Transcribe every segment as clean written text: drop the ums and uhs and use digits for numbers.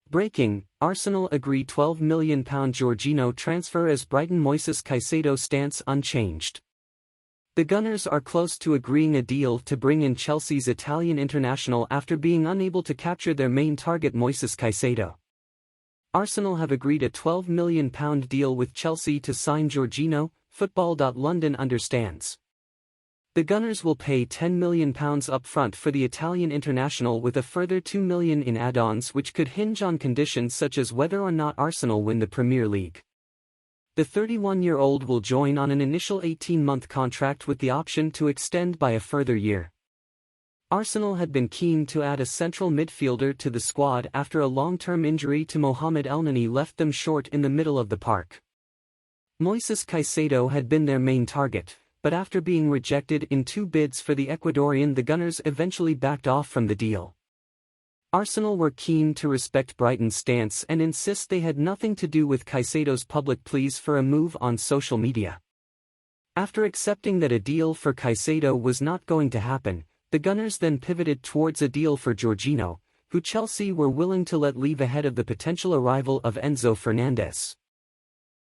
Breaking: Arsenal agree £12 million Jorginho transfer as Brighton Moises Caicedo stance unchanged. The Gunners are close to agreeing a deal to bring in Chelsea's Italian international after being unable to capture their main target Moises Caicedo. Arsenal have agreed a £12 million deal with Chelsea to sign Jorginho, football.london understands. The Gunners will pay £10 million upfront for the Italian international with a further £2 million in add-ons which could hinge on conditions such as whether or not Arsenal win the Premier League. The 31-year-old will join on an initial 18-month contract with the option to extend by a further year. Arsenal had been keen to add a central midfielder to the squad after a long-term injury to Mohamed Elneny left them short in the middle of the park. Moises Caicedo had been their main target, but after being rejected in 2 bids for the Ecuadorian, the Gunners eventually backed off from the deal. Arsenal were keen to respect Brighton's stance and insist they had nothing to do with Caicedo's public pleas for a move on social media. After accepting that a deal for Caicedo was not going to happen, the Gunners then pivoted towards a deal for Jorginho, who Chelsea were willing to let leave ahead of the potential arrival of Enzo Fernandez.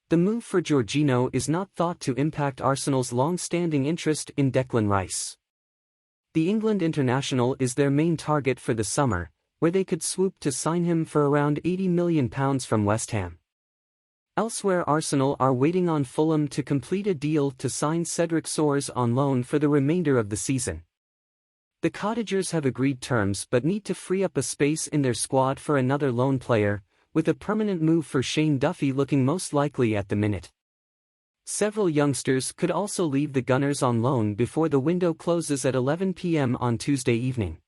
The move for Jorginho is not thought to impact Arsenal's long-standing interest in Declan Rice. The England international is their main target for the summer, where they could swoop to sign him for around £80 million from West Ham. Elsewhere, Arsenal are waiting on Fulham to complete a deal to sign Cedric Soares on loan for the remainder of the season. The Cottagers have agreed terms but need to free up a space in their squad for another loan player, with a permanent move for Shane Duffy looking most likely at the minute. Several youngsters could also leave the Gunners on loan before the window closes at 11 p.m. on Tuesday evening.